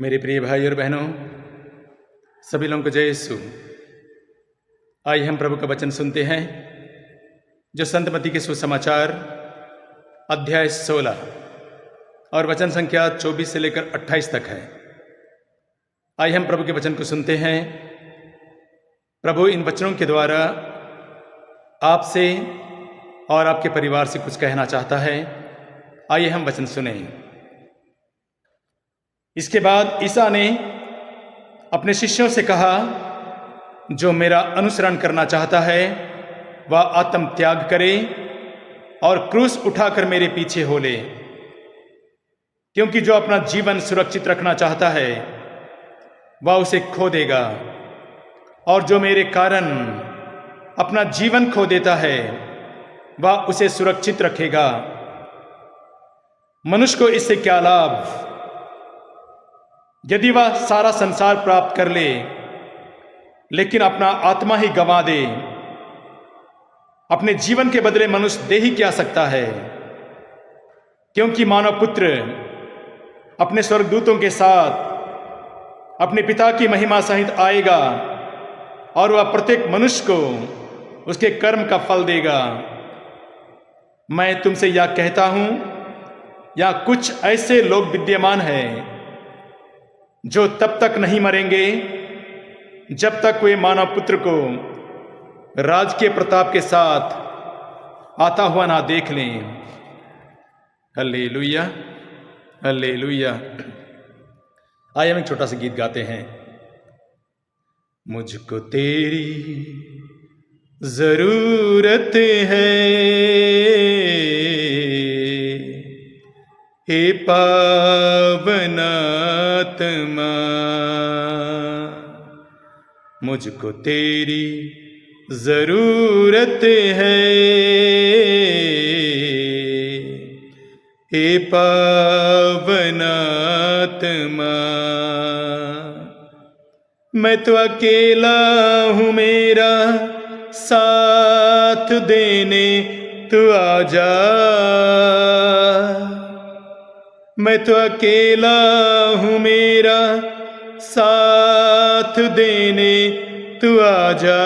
मेरे प्रिय भाई और बहनों, सभी लोगों को जय यीशु। आइए हम प्रभु का वचन सुनते हैं जो संत मत्ती के सुसमाचार अध्याय 16 और वचन संख्या 24 से लेकर 28 तक है। आइए हम प्रभु के वचन को सुनते हैं। प्रभु इन वचनों के द्वारा आपसे और आपके परिवार से कुछ कहना चाहता है। आइए हम वचन सुनें। इसके बाद ईसा ने अपने शिष्यों से कहा, जो मेरा अनुसरण करना चाहता है वह आत्म त्याग करे और क्रूस उठाकर मेरे पीछे हो ले। क्योंकि जो अपना जीवन सुरक्षित रखना चाहता है वह उसे खो देगा, और जो मेरे कारण अपना जीवन खो देता है वह उसे सुरक्षित रखेगा। मनुष्य को इससे क्या लाभ यदि वह सारा संसार प्राप्त कर ले लेकिन अपना आत्मा ही गंवा दे। अपने जीवन के बदले मनुष्य दे ही क्या सकता है। क्योंकि मानव पुत्र अपने स्वर्गदूतों के साथ अपने पिता की महिमा सहित आएगा और वह प्रत्येक मनुष्य को उसके कर्म का फल देगा। मैं तुमसे यह कहता हूं, या कुछ ऐसे लोग विद्यमान हैं जो तब तक नहीं मरेंगे जब तक वे मानव पुत्र को राज के प्रताप के साथ आता हुआ ना देख लें। Hallelujah, hallelujah. आइए हम एक छोटा सा गीत गाते हैं। मुझको तेरी जरूरत है, हे पावन आत्मा। मुझको तेरी जरूरत है, हे पावन आत्मा। मैं तो अकेला हूँ, मेरा साथ देने तू आजा। मैं तो अकेला हूँ, मेरा साथ देने तू आजा।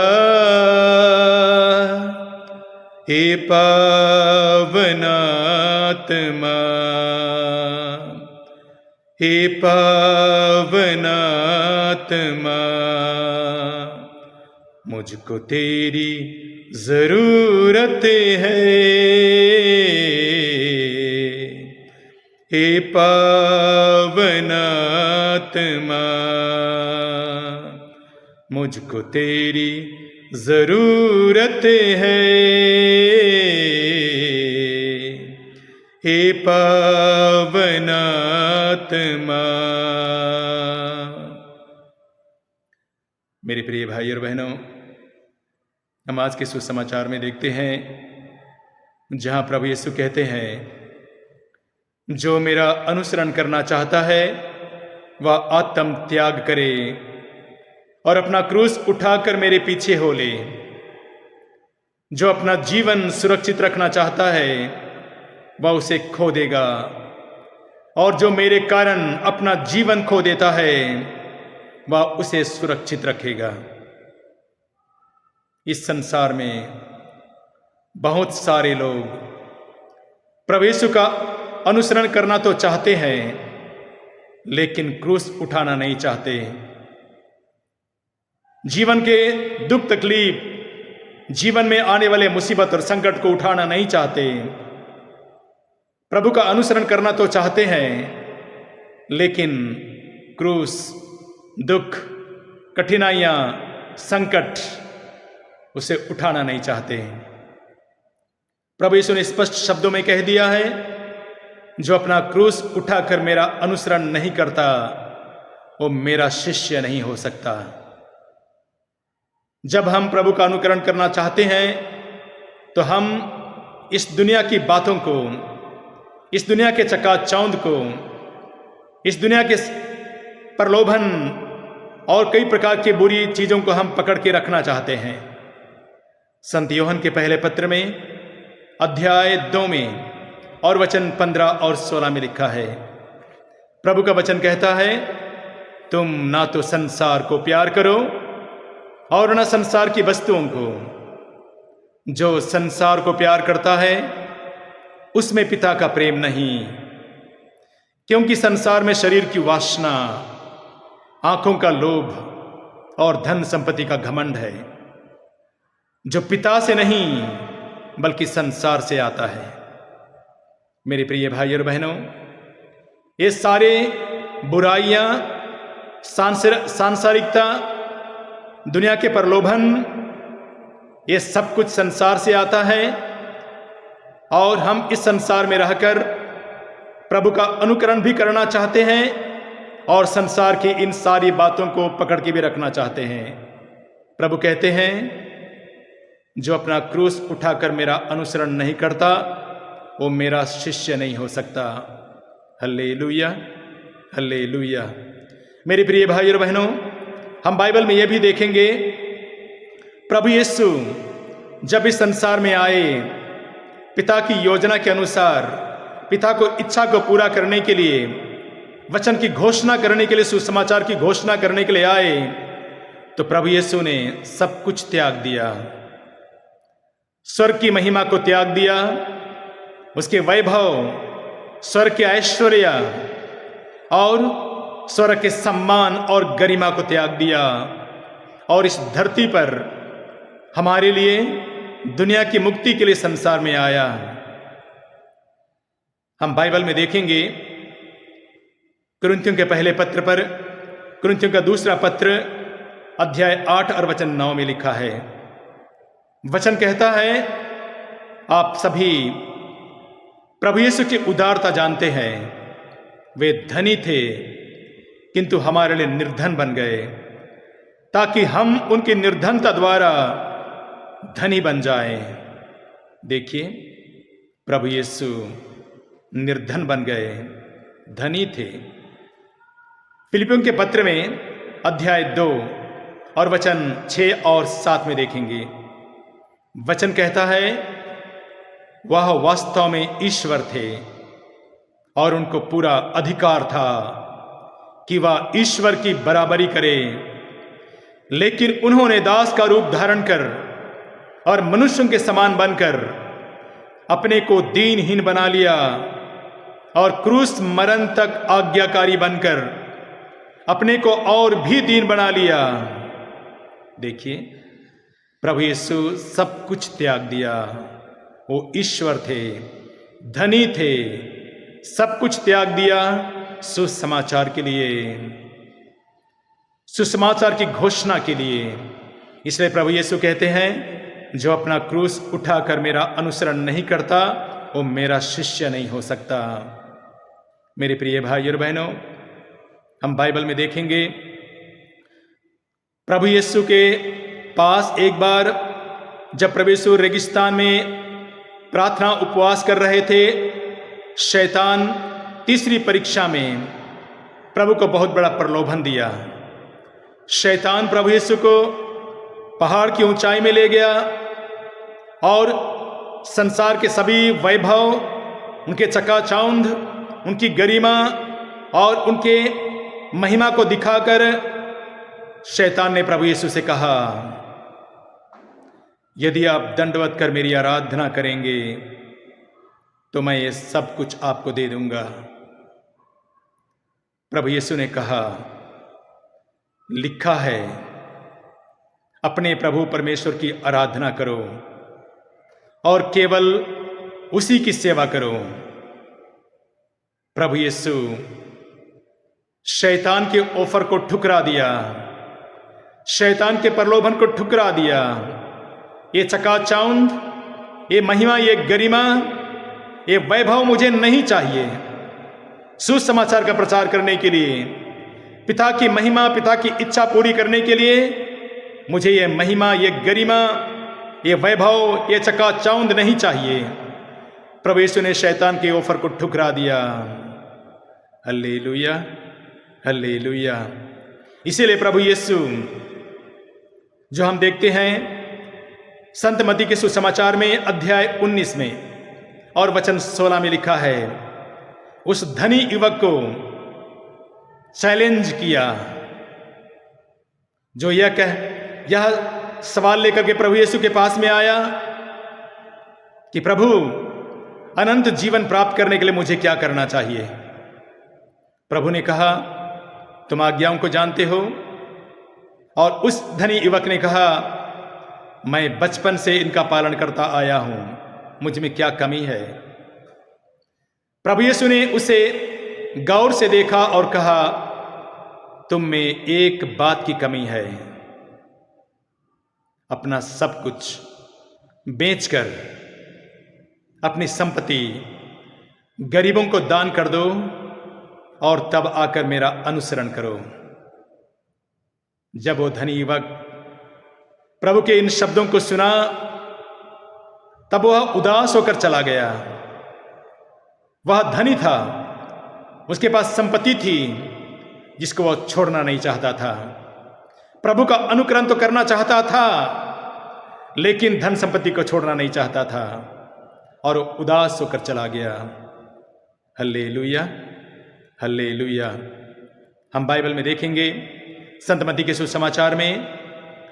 हे पावन आत्मा, हे पावन आत्मा। मुझको तेरी जरूरत है, हे पावन आत्मा। मुझको तेरी जरूरत है, हे पावन आत्मा। मेरे प्रिय भाई और बहनों, हम आज के सुसमाचार में देखते हैं जहां प्रभु यीशु कहते हैं, जो मेरा अनुसरण करना चाहता है वह आत्म त्याग करे और अपना क्रूस उठाकर मेरे पीछे हो ले। जो अपना जीवन सुरक्षित रखना चाहता है वह उसे खो देगा, और जो मेरे कारण अपना जीवन खो देता है वह उसे सुरक्षित रखेगा। इस संसार में बहुत सारे लोग प्रभु यीशु का अनुसरण करना तो चाहते हैं लेकिन क्रूस उठाना नहीं चाहते। जीवन के दुख तकलीफ, जीवन में आने वाले मुसीबत और संकट को उठाना नहीं चाहते। प्रभु का अनुसरण करना तो चाहते हैं लेकिन क्रूस, दुख, कठिनाइयां, संकट उसे उठाना नहीं चाहते। प्रभु यीशु ने स्पष्ट शब्दों में कह दिया है, जो अपना क्रूस उठाकर मेरा अनुसरण नहीं करता वो मेरा शिष्य नहीं हो सकता। जब हम प्रभु का अनुकरण करना चाहते हैं तो हम इस दुनिया की बातों को, इस दुनिया के चकाचौंध को, इस दुनिया के प्रलोभन और कई प्रकार की बुरी चीजों को हम पकड़ के रखना चाहते हैं। संत यूहन्ना के पहले पत्र में अध्याय 2 में और वचन 15 और 16 में लिखा है, प्रभु का वचन कहता है, तुम ना तो संसार को प्यार करो और न संसार की वस्तुओं को। जो संसार को प्यार करता है उसमें पिता का प्रेम नहीं, क्योंकि संसार में शरीर की वासना, आंखों का लोभ और धन संपत्ति का घमंड है, जो पिता से नहीं बल्कि संसार से आता है। मेरे प्रिय भाई और बहनों, ये सारे बुराइयां, सांसारिकता, दुनिया के प्रलोभन, ये सब कुछ संसार से आता है और हम इस संसार में रहकर प्रभु का अनुकरण भी करना चाहते हैं और संसार की इन सारी बातों को पकड़ के भी रखना चाहते हैं। प्रभु कहते हैं, जो अपना क्रूस उठाकर मेरा अनुसरण नहीं करता वो मेरा शिष्य नहीं हो सकता। Hallelujah, hallelujah. मेरे प्रिय भाई और बहनों, हम बाइबल में यह भी देखेंगे, प्रभु यीशु जब इस संसार में आए, पिता की योजना के अनुसार, पिता को इच्छा को पूरा करने के लिए, वचन की घोषणा करने के लिए, सुसमाचार की घोषणा करने के लिए आए, तो प्रभु यीशु ने सब कुछ त्याग दिया। स्वर्ग की महिमा को त्याग दिया, उसके वैभव, स्वर्ग के ऐश्वर्य और स्वर्ग के सम्मान और गरिमा को त्याग दिया और इस धरती पर हमारे लिए, दुनिया की मुक्ति के लिए संसार में आया। हम बाइबल में देखेंगे, कुरिन्थियों के पहले पत्र पर, कुरिन्थियों का दूसरा पत्र अध्याय 8 और वचन 9 में लिखा है। वचन कहता है, आप सभी प्रभु यीशु की उदारता जानते हैं। वे धनी थे किंतु हमारे लिए निर्धन बन गए, ताकि हम उनकी निर्धनता द्वारा धनी बन जाएं। देखिए, प्रभु यीशु निर्धन बन गए, धनी थे। फिलिपियों के पत्र में अध्याय 2 और वचन 6 और 7 में देखेंगे। वचन कहता है, वह वास्तव में ईश्वर थे और उनको पूरा अधिकार था कि वह ईश्वर की बराबरी करे, लेकिन उन्होंने दास का रूप धारण कर और मनुष्यों के समान बनकर अपने को दीनहीन बना लिया और क्रूस मरण तक आज्ञाकारी बनकर अपने को और भी दीन बना लिया। देखिए, प्रभु यीशु सब कुछ त्याग दिया। वो ईश्वर थे, धनी थे, सब कुछ त्याग दिया सुसमाचार के लिए, सुसमाचार की घोषणा के लिए। इसलिए प्रभु यीशु कहते हैं, जो अपना क्रूस उठाकर मेरा अनुसरण नहीं करता वो मेरा शिष्य नहीं हो सकता। मेरे प्रिय भाई और बहनों, हम बाइबल में देखेंगे, प्रभु यीशु के पास एक बार जब प्रभु यीशु रेगिस्तान में प्रार्थना उपवास कर रहे थे, शैतान तीसरी परीक्षा में प्रभु को बहुत बड़ा प्रलोभन दिया। शैतान प्रभु यीशु को पहाड़ की ऊंचाई में ले गया और संसार के सभी वैभव, उनके चकाचौंध, उनकी गरिमा और उनके महिमा को दिखाकर शैतान ने प्रभु यीशु से कहा, यदि आप दंडवत कर मेरी आराधना करेंगे तो मैं ये सब कुछ आपको दे दूंगा। प्रभु यीशु ने कहा, लिखा है, अपने प्रभु परमेश्वर की आराधना करो और केवल उसी की सेवा करो। प्रभु यीशु शैतान के ऑफर को ठुकरा दिया, शैतान के प्रलोभन को ठुकरा दिया। ये चकाचौंध, ये महिमा, ये गरिमा, ये वैभव मुझे नहीं चाहिए। सुसमाचार का प्रचार करने के लिए, पिता की महिमा, पिता की इच्छा पूरी करने के लिए मुझे ये महिमा, ये गरिमा, ये वैभव, ये चकाचौंध नहीं चाहिए। प्रभु यीशु ने शैतान के ऑफर को ठुकरा दिया। Hallelujah, hallelujah. इसीलिए प्रभु यीशु, जो हम देखते हैं संत मत्ती के सुसमाचार में अध्याय 19 में और वचन 16 में लिखा है, उस धनी युवक को चैलेंज किया जो यह सवाल लेकर के प्रभु यीशु के पास में आया कि प्रभु, अनंत जीवन प्राप्त करने के लिए मुझे क्या करना चाहिए? प्रभु ने कहा, तुम आज्ञाओं को जानते हो। और उस धनी युवक ने कहा, मैं बचपन से इनका पालन करता आया हूं, मुझ में क्या कमी है? प्रभु यीशु ने उसे गौर से देखा और कहा, तुम में एक बात की कमी है। अपना सब कुछ बेचकर अपनी संपत्ति गरीबों को दान कर दो और तब आकर मेरा अनुसरण करो। जब वो धनी युवक प्रभु के इन शब्दों को सुना, तब वह उदास होकर चला गया। वह धनी था, उसके पास संपत्ति थी जिसको वह छोड़ना नहीं चाहता था। प्रभु का अनुकरण तो करना चाहता था, लेकिन धन संपत्ति को छोड़ना नहीं चाहता था और उदास होकर चला गया। Hallelujah, hallelujah. हम बाइबल में देखेंगे, संत मत्ती के सुसमाचार में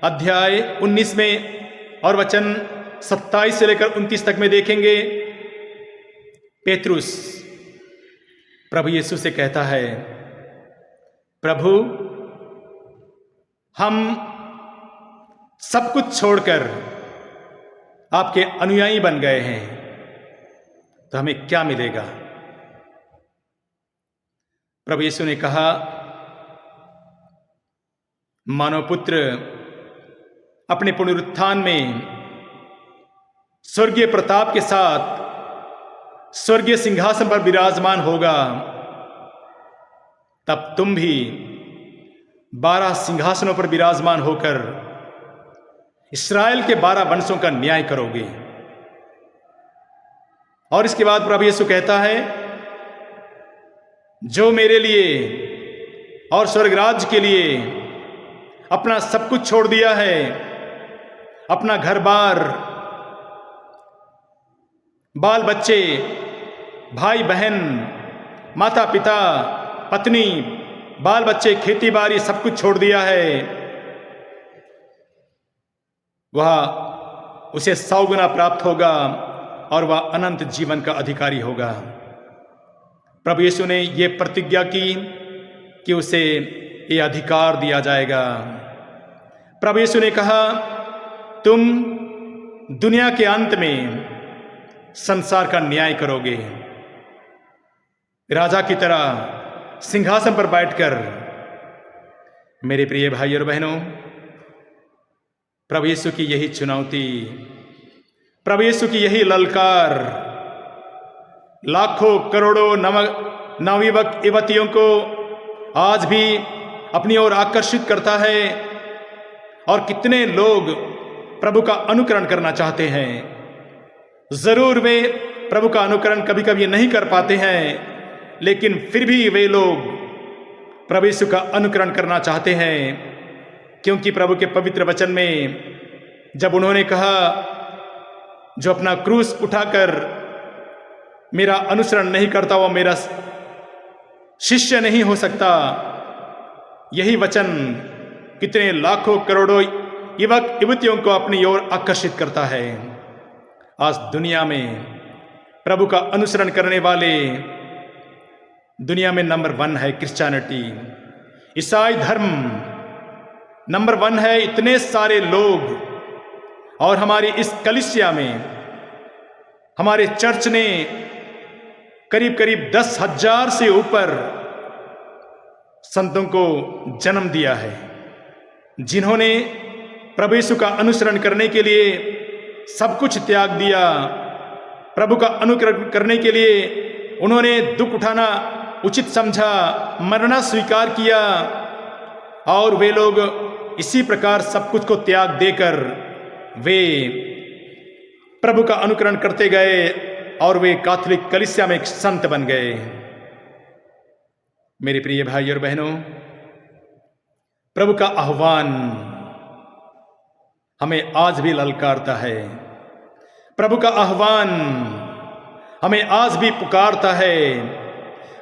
अध्याय 19 में और वचन 27 से लेकर 29 तक में देखेंगे, पेतरुस प्रभु यीशु से कहता है, प्रभु, हम सब कुछ छोड़कर आपके अनुयायी बन गए हैं, तो हमें क्या मिलेगा? प्रभु यीशु ने कहा, मानव पुत्र अपने पुनरुत्थान में स्वर्गीय प्रताप के साथ स्वर्गीय सिंहासन पर विराजमान होगा, तब तुम भी 12 सिंहासनों पर विराजमान होकर इस्राएल के 12 वंशों का न्याय करोगे। और इसके बाद प्रभु यीशु कहता है, जो मेरे लिए और स्वर्ग राज्य के लिए अपना सब कुछ छोड़ दिया है, अपना घर बार, बाल बच्चे, भाई बहन, माता पिता, पत्नी, बाल बच्चे, खेती बाड़ी, सब कुछ छोड़ दिया है, वह उसे 100 गुना प्राप्त होगा और वह अनंत जीवन का अधिकारी होगा। प्रभु यीशु ने यह प्रतिज्ञा की कि उसे ये अधिकार दिया जाएगा। प्रभु यीशु ने कहा, तुम दुनिया के अंत में संसार का न्याय करोगे, राजा की तरह सिंहासन पर बैठकर। मेरे प्रिय भाई और बहनों, प्रभु यीशु की यही चुनौती, प्रभु यीशु की यही ललकार लाखों करोड़ों नवयुवक युवतियों को आज भी अपनी ओर आकर्षित करता है। और कितने लोग प्रभु का अनुकरण करना चाहते हैं। जरूर वे प्रभु का अनुकरण कभी कभी नहीं कर पाते हैं, लेकिन फिर भी वे लोग प्रभु यीशु का अनुकरण करना चाहते हैं, क्योंकि प्रभु के पवित्र वचन में जब उन्होंने कहा, जो अपना क्रूस उठाकर मेरा अनुसरण नहीं करता वो मेरा शिष्य नहीं हो सकता, यही वचन कितने लाखों करोड़ों युवक युवतियों को अपनी ओर आकर्षित करता है। आज दुनिया में प्रभु का अनुसरण करने वाले दुनिया में नंबर 1 है क्रिश्चियनिटी, ईसाई धर्म नंबर 1 है। इतने सारे लोग, और हमारी इस कलीसिया में, हमारे चर्च ने करीब करीब 10,000 से ऊपर संतों को जन्म दिया है, जिन्होंने प्रभु यीशु का अनुसरण करने के लिए सब कुछ त्याग दिया। प्रभु का अनुकरण करने के लिए उन्होंने दुख उठाना उचित समझा, मरना स्वीकार किया, और वे लोग इसी प्रकार सब कुछ को त्याग देकर वे प्रभु का अनुकरण करते गए और वे कैथोलिक कलीसिया में एक संत बन गए। मेरे प्रिय भाई और बहनों, प्रभु का आह्वान हमें आज भी ललकारता है। प्रभु का आह्वान हमें आज भी पुकारता है।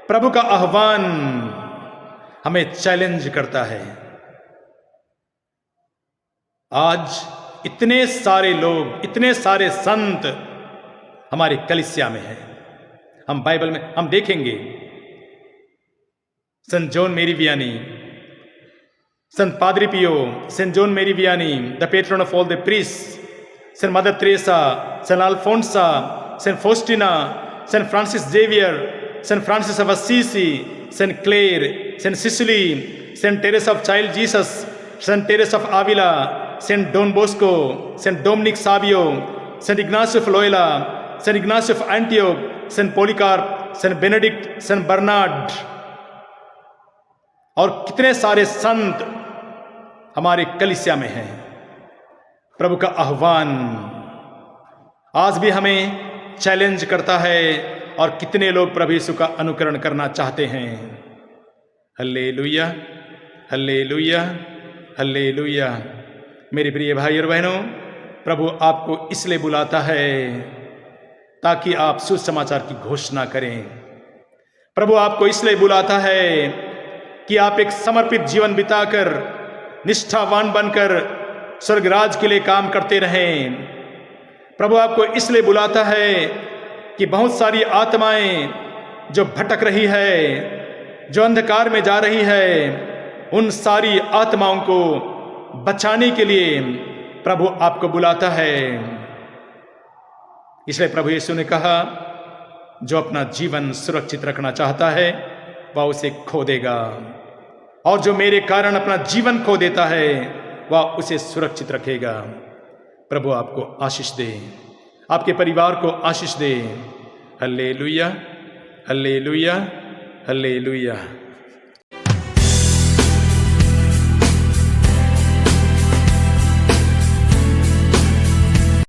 प्रभु का आह्वान हमें चैलेंज करता है। आज इतने सारे लोग, इतने सारे संत हमारी कलीसिया में हैं। हम बाइबल में हम देखेंगे संत जॉन मेरी वियानी, संत पादरी पियो, Saint John Mary Vianney, the patron of all the priest, Saint Mother Teresa, Saint Alphonsa, Saint Faustina, Saint Francis Xavier, Saint Francis of Assisi, Saint Clare, Saint Cecilia, Saint Teresa of Child Jesus, Saint Teresa of Avila, Saint Don Bosco, Saint Dominic Savio, Saint Ignatius of Loyola, Saint Ignatius of Antioch, Saint Polycarp, Saint Benedict, Saint Bernard और कितने सारे संत हमारे कलीसिया में हैं। प्रभु का आह्वान आज भी हमें चैलेंज करता है और कितने लोग प्रभु यीशु का अनुकरण करना चाहते हैं। Hallelujah, hallelujah, hallelujah. मेरे प्रिय भाई और बहनों, प्रभु आपको इसलिए बुलाता है ताकि आप सुसमाचार की घोषणा करें। प्रभु आपको इसलिए बुलाता है कि आप एक समर्पित जीवन बिताकर, निष्ठावान बनकर स्वर्गराज के लिए काम करते रहें। प्रभु आपको इसलिए बुलाता है कि बहुत सारी आत्माएं जो भटक रही है, जो अंधकार में जा रही है, उन सारी आत्माओं को बचाने के लिए प्रभु आपको बुलाता है। इसलिए प्रभु यीशु ने कहा, जो अपना जीवन सुरक्षित रखना चाहता है वह उसे खो देगा, और जो मेरे कारण अपना जीवन खो देता है वह उसे सुरक्षित रखेगा। प्रभु आपको आशीष दे, आपके परिवार को आशीष दे। Hallelujah, hallelujah, hallelujah.